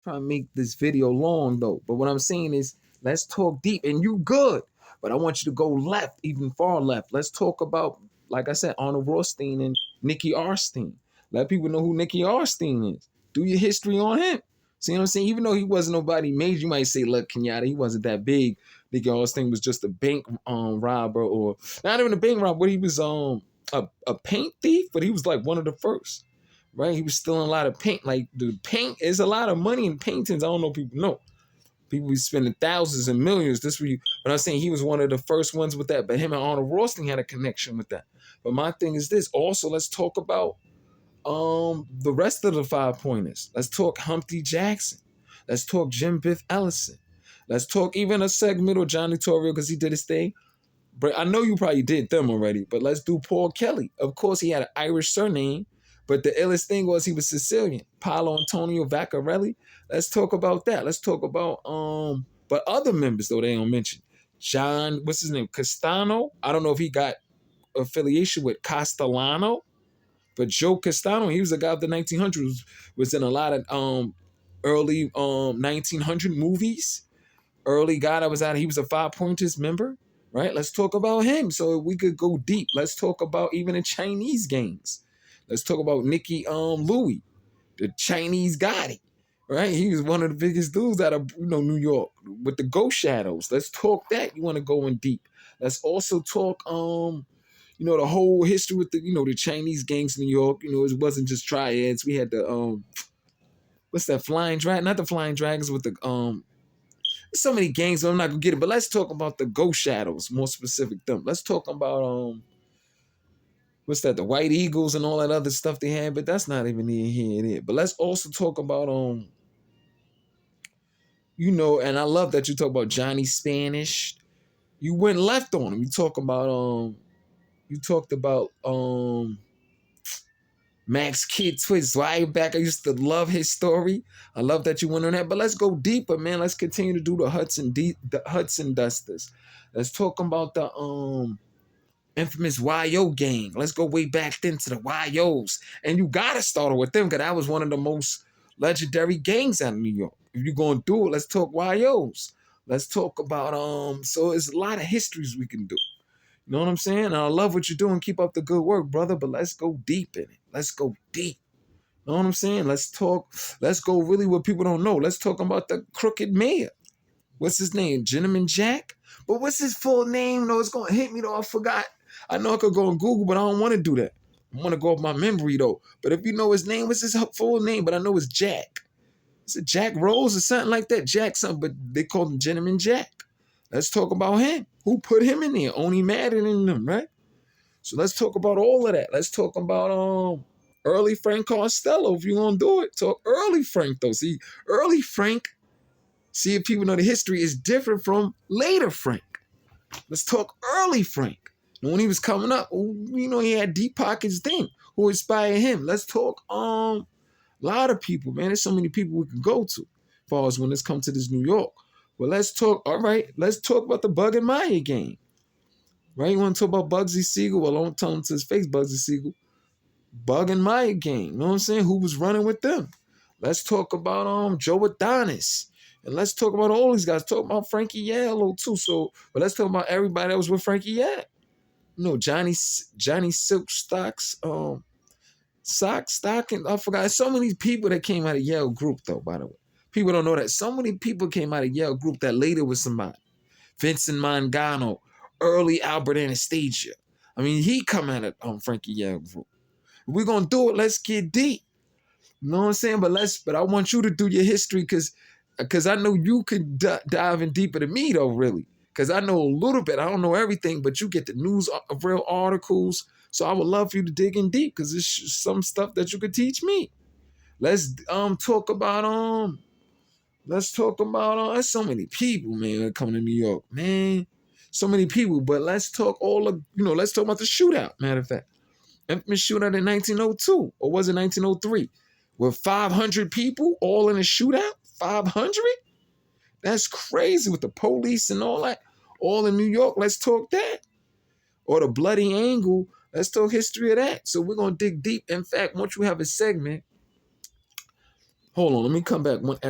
trying to make this video long though. But what I'm saying is, let's talk deep, and you good. But I want you to go left, even far left. Let's talk about, like I said, Arnold Rothstein and Nicky Arstein. Let people know who Nicky Arstein is. Do your history on him. See what I'm saying? Even though he wasn't nobody major, you might say, look, Kenyatta, he wasn't that big. Nicky Arstein was just a bank robber, or not even a bank robber, but he was a paint thief, but he was like one of the first. Right? He was stealing a lot of paint. Like the paint is a lot of money in paintings. I don't know if people know. People be spending thousands and millions. This we, but I'm saying he was one of the first ones with that. But him and Arnold Rothstein had a connection with that. But my thing is this. Also, let's talk about the rest of the 5 pointers. Let's talk Humpty Jackson. Let's talk Jim Biff Ellison. Let's talk even a segment of Johnny Torrio because he did his thing. But I know you probably did them already. But let's do Paul Kelly. Of course, he had an Irish surname. But the illest thing was he was Sicilian. Paolo Antonio Vaccarelli. Let's talk about that. Let's talk about but other members though they don't mention. John, what's his name? Castano. I don't know if he got affiliation with Castellano, but Joe Castano, he was a guy of the 1900s, was in a lot of early 1900 movies. Early guy that was out, he was a 5 pointers member, right? Let's talk about him so we could go deep. Let's talk about even the Chinese gangs. Let's talk about Nicky Louis, the Chinese Gotti, right? He was one of the biggest dudes out of New York with the Ghost Shadows. Let's talk that. You want to go in deep. Let's also talk the whole history with the Chinese gangs in New York. It wasn't just triads. We had the what's that, Flying Dragon? Not the Flying Dragons with the so many gangs, but I'm not gonna get it. But let's talk about the Ghost Shadows, more specific them. Let's talk about what's that, the White Eagles and all that other stuff they had, but that's not even here and there. But let's also talk about and I love that you talk about Johnny Spanish. You went left on him. You talked about Max Kid Twist, Linebacker. I used to love his story. I love that you went on that. But let's go deeper, man. Let's continue to do the Hudson Dusters. Let's talk about the infamous YO gang. Let's go way back then to the YOs. And you gotta start with them because that was one of the most legendary gangs out of New York. If you're gonna do it, let's talk YOs. Let's talk about so it's a lot of histories we can do. You know what I'm saying? And I love what you're doing. Keep up the good work, brother. But let's go deep in it. Let's go deep. You know what I'm saying? Let's go really what people don't know. Let's talk about the crooked mayor. What's his name? Gentleman Jack? But what's his full name? No, it's gonna hit me though. I forgot. I know I could go on Google, but I don't want to do that. I want to go off my memory though. But if you know his name, what's his full name? But I know it's Jack. Is it Jack Rose or something like that? Jack something, but they call him Gentleman Jack. Let's talk about him. Who put him in there? Only Madden in them, right? So let's talk about all of that. Let's talk about early Frank Costello. If you're gonna do it, talk early Frank though. See, early Frank. See if people know the history is different from later Frank. Let's talk early Frank. And when he was coming up, he had Deep Pockets then. Who inspired him? Let's talk a lot of people, man. There's so many people we can go to as far as when it's come to this New York. Well, let's talk about the Bug and Maya game. Right? You want to talk about Bugsy Siegel? Well, don't tell him to his face, Bugsy Siegel. Bug and Maya game. You know what I'm saying? Who was running with them? Let's talk about Joe Adonis. And let's talk about all these guys. Talk about Frankie Yellow too. But let's talk about everybody that was with Frankie Yellow. Johnny Silk Stocks, Stocking. I forgot. So many people that came out of Yale Group, though, by the way. People don't know that. So many people came out of Yale Group that later was somebody. Vincent Mangano, early Albert Anastasia. I mean, he come out of Frankie Yale Group. If we're going to do it, let's get deep. You know what I'm saying? But I want you to do your history because I know you can dive in deeper than me, though, really. Because I know a little bit. I don't know everything, but you get the news of real articles. So I would love for you to dig in deep because it's some stuff that you could teach me. Let's talk about there's so many people, man, that come to New York, man. So many people. But let's talk let's talk about the shootout, matter of fact. Infamous shootout in 1902, or was it 1903? With 500 people all in a shootout? 500? That's crazy with the police and all that. All in New York, let's talk that. Or the Bloody Angle, let's talk history of that. So we're going to dig deep. In fact, once you have a segment, hold on, let me come back.